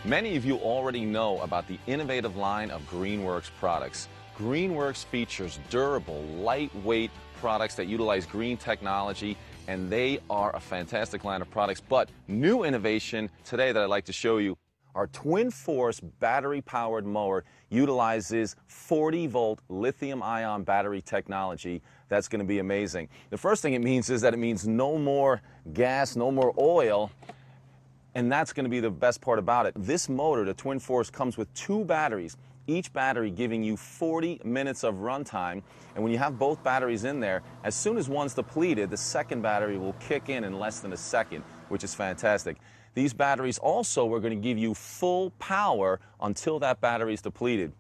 Many of you already know about the innovative line of Greenworks products. Greenworks features durable, lightweight products that utilize green technology, and they are a fantastic line of products. But new innovation today that I'd like to show you, our Twin Force battery-powered mower utilizes 40-volt lithium-ion battery technology. That's going to be amazing. The first thing it means is that it means no more gas, no more oil, and that's going to be the best part about it. This motor, the Twin Force, comes with 2 batteries, each battery giving you 40 minutes of runtime. And when you have both batteries in there, as soon as one's depleted, the second battery will kick in less than a second, which is fantastic. These batteries also are going to give you full power until that battery is depleted,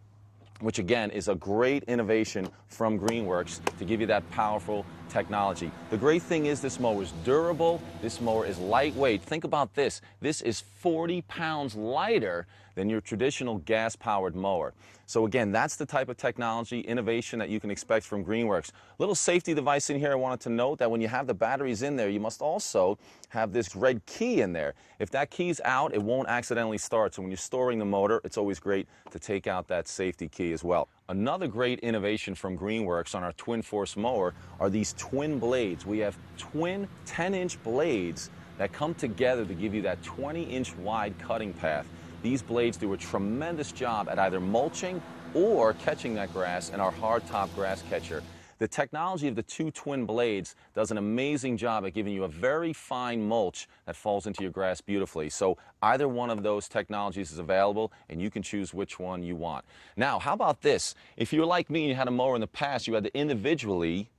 which again is a great innovation from Greenworks to give you that powerful technology. The great thing is this mower is durable, this mower is lightweight. Think about this. This is 40 pounds lighter than your traditional gas-powered mower. So again, that's the type of technology, innovation that you can expect from Greenworks. Little safety device in here I wanted to note that when you have the batteries in there, you must also have this red key in there. If that key's out, it won't accidentally start. So when you're storing the motor, it's always great to take out that safety key as well. Another great innovation from Greenworks on our Twin Force mower are these twin blades. We have twin 10-inch blades that come together to give you that 20-inch wide cutting path. These blades do a tremendous job at either mulching or catching that grass in our hardtop grass catcher. The technology of the 2 twin blades does an amazing job at giving you a very fine mulch that falls into your grass beautifully. So either one of those technologies is available, and you can choose which one you want. Now, how about this? If you're like me and you had a mower in the past, you had to individually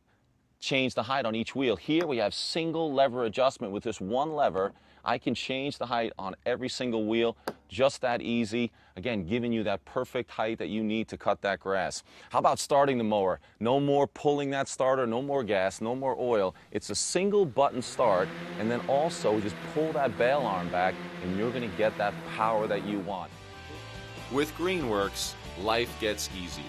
change the height on each wheel. Here we have single lever adjustment. With this one lever, I can change the height on every single wheel, just that easy. Again, giving you that perfect height that you need to cut that grass. How about starting the mower? No more pulling that starter, no more gas, no more oil. It's a single button start, and then also just pull that bail arm back and you're going to get that power that you want. With Greenworks, life gets easier.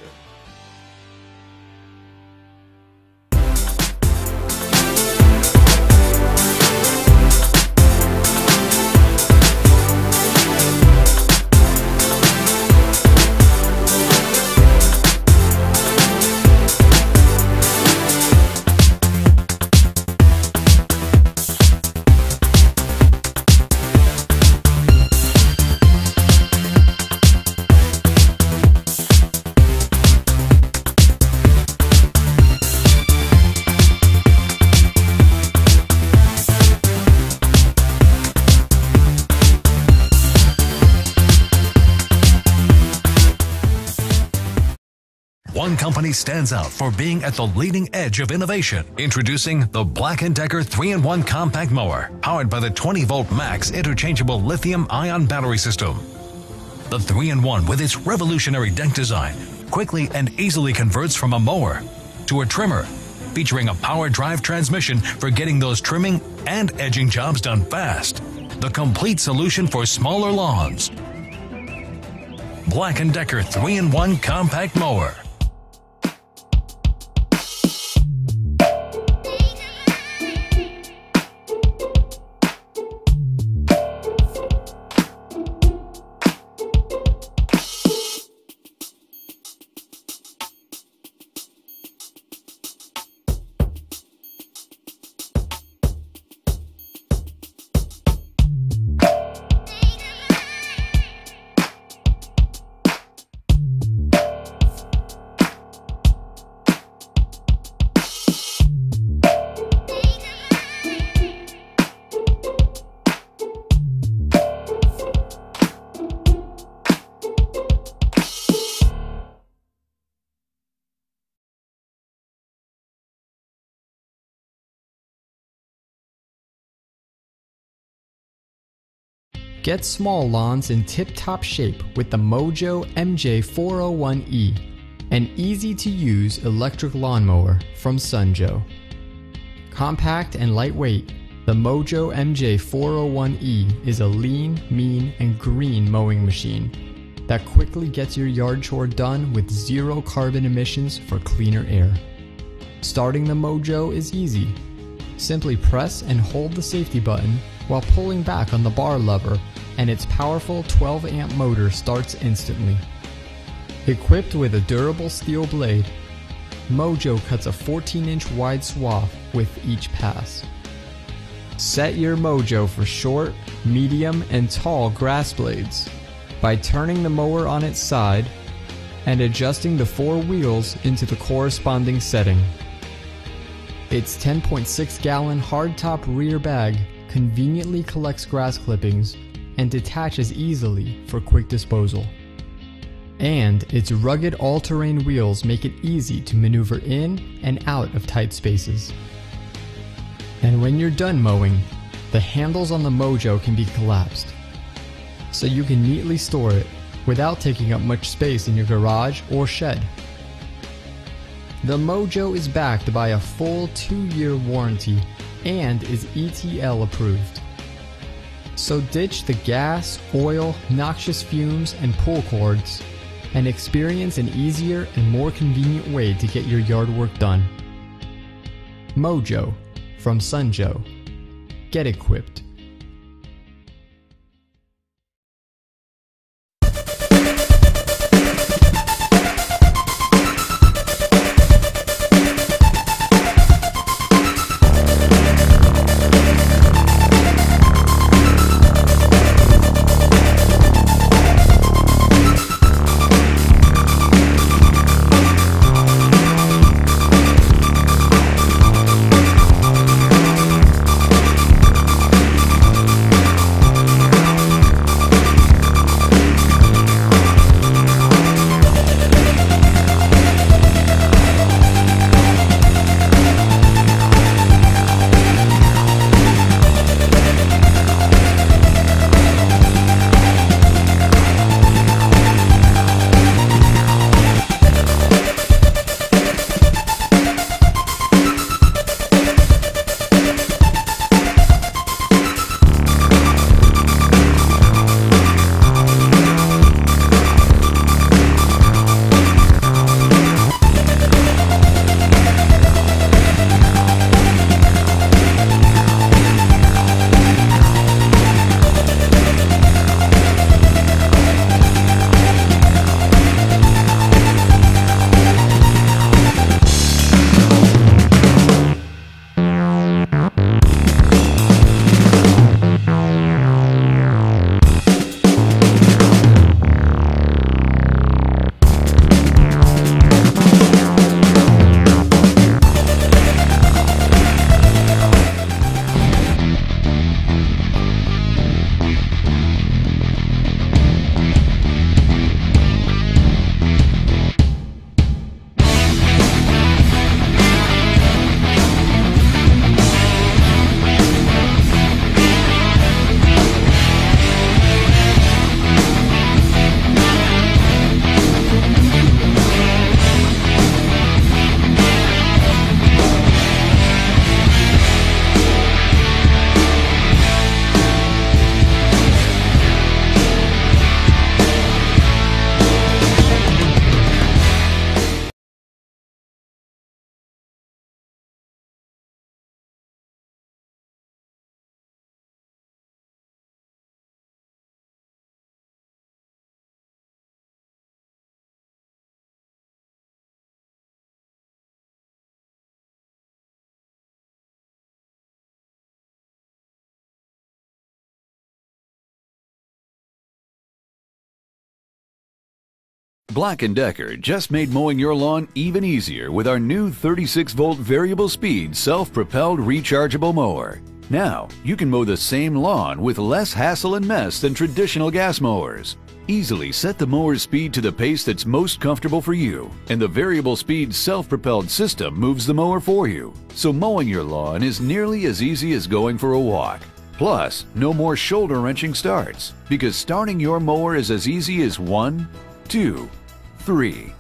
One company stands out for being at the leading edge of innovation. Introducing the Black & Decker 3-in-1 compact mower, powered by the 20-volt max interchangeable lithium-ion battery system. The 3-in-1, with its revolutionary deck design, quickly and easily converts from a mower to a trimmer, featuring a power drive transmission for getting those trimming and edging jobs done fast. The complete solution for smaller lawns. Black & Decker 3-in-1 compact mower. Get small lawns in tip-top shape with the Mojo MJ401E, an easy-to-use electric lawnmower from Sunjo. Compact and lightweight, the Mojo MJ401E is a lean, mean, and green mowing machine that quickly gets your yard chore done with zero carbon emissions for cleaner air. Starting the Mojo is easy. Simply press and hold the safety button while pulling back on the bar lever, and its powerful 12-amp motor starts instantly. Equipped with a durable steel blade, Mojo cuts a 14-inch wide swath with each pass. Set your Mojo for short, medium, and tall grass blades by turning the mower on its side and adjusting the 4 wheels into the corresponding setting. Its 10.6-gallon hardtop rear bag conveniently collects grass clippings and detaches easily for quick disposal. And its rugged all-terrain wheels make it easy to maneuver in and out of tight spaces. And when you're done mowing, the handles on the Mojo can be collapsed, so you can neatly store it without taking up much space in your garage or shed. The Mojo is backed by a full 2-year warranty and is ETL approved. So ditch the gas, oil, noxious fumes, and pull cords and experience an easier and more convenient way to get your yard work done. Mojo from Sunjoe. Get equipped. Black & Decker just made mowing your lawn even easier with our new 36-volt variable speed self-propelled rechargeable mower. Now, you can mow the same lawn with less hassle and mess than traditional gas mowers. Easily set the mower's speed to the pace that's most comfortable for you, and the variable speed self-propelled system moves the mower for you. So mowing your lawn is nearly as easy as going for a walk. Plus, no more shoulder-wrenching starts, because starting your mower is as easy as 1, 2, 3.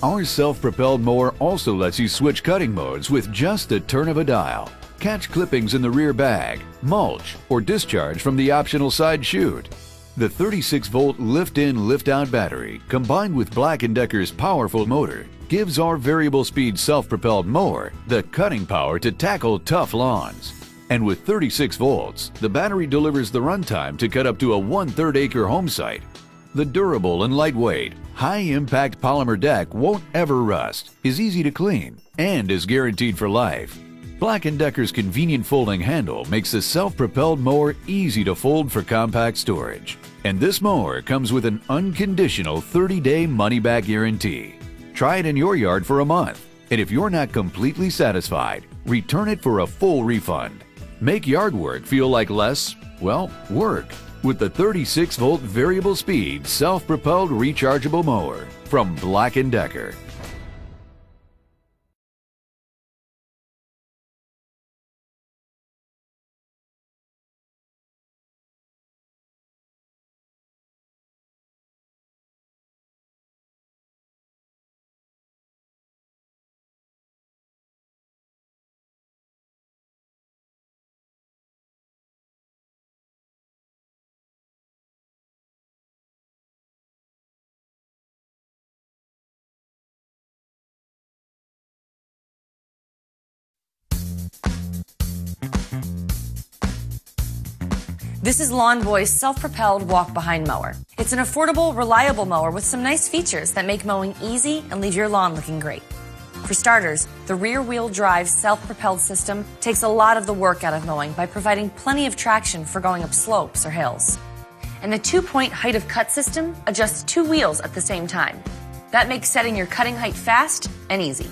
Our self-propelled mower also lets you switch cutting modes with just the turn of a dial. Catch clippings in the rear bag, mulch, or discharge from the optional side chute. The 36-volt lift-in, lift-out battery, combined with Black & Decker's powerful motor, gives our variable speed self-propelled mower the cutting power to tackle tough lawns. And with 36 volts, the battery delivers the runtime to cut up to a 1/3 acre home site. The durable and lightweight, high-impact polymer deck won't ever rust, is easy to clean, and is guaranteed for life. Black & Decker's convenient folding handle makes the self-propelled mower easy to fold for compact storage. And this mower comes with an unconditional 30-day money-back guarantee. Try it in your yard for a month, and if you're not completely satisfied, return it for a full refund. Make yard work feel like less, well, work with the 36-volt variable speed self-propelled rechargeable mower from Black & Decker. This is Lawn Boy's self-propelled walk-behind mower. It's an affordable, reliable mower with some nice features that make mowing easy and leave your lawn looking great. For starters, the rear-wheel drive self-propelled system takes a lot of the work out of mowing by providing plenty of traction for going up slopes or hills. And the 2-point height of cut system adjusts 2 wheels at the same time. That makes setting your cutting height fast and easy.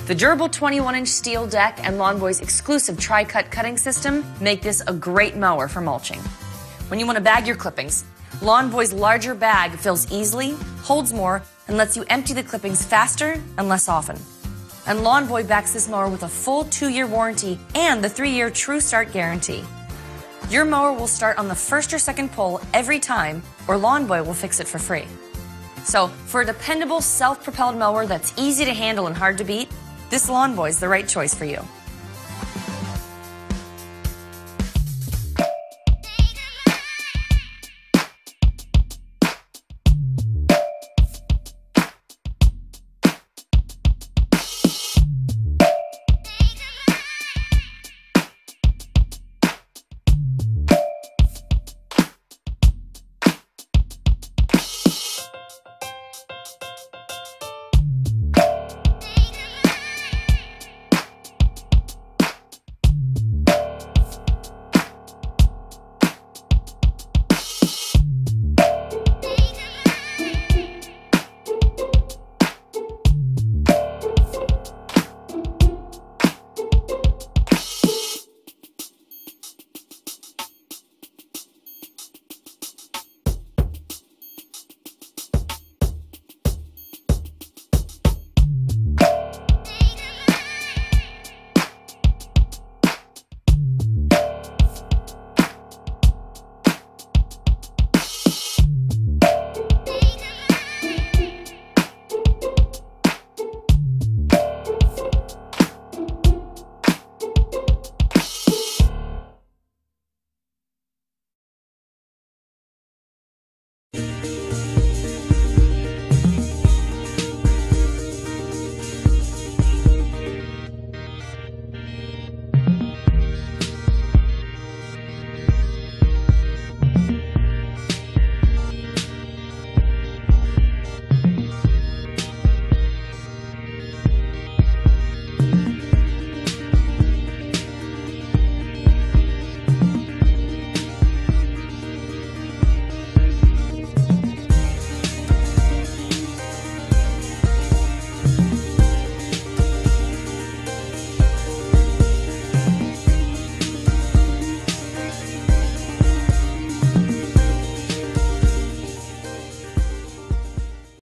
The durable 21-inch steel deck and Lawn Boy's exclusive tri-cut cutting system make this a great mower for mulching. When you want to bag your clippings, Lawn Boy's larger bag fills easily, holds more, and lets you empty the clippings faster and less often. And Lawn Boy backs this mower with a full 2-year warranty and the 3-year True Start guarantee. Your mower will start on the first or second pull every time, or Lawn Boy will fix it for free. So, for a dependable self-propelled mower that's easy to handle and hard to beat, this Lawn Boy is the right choice for you.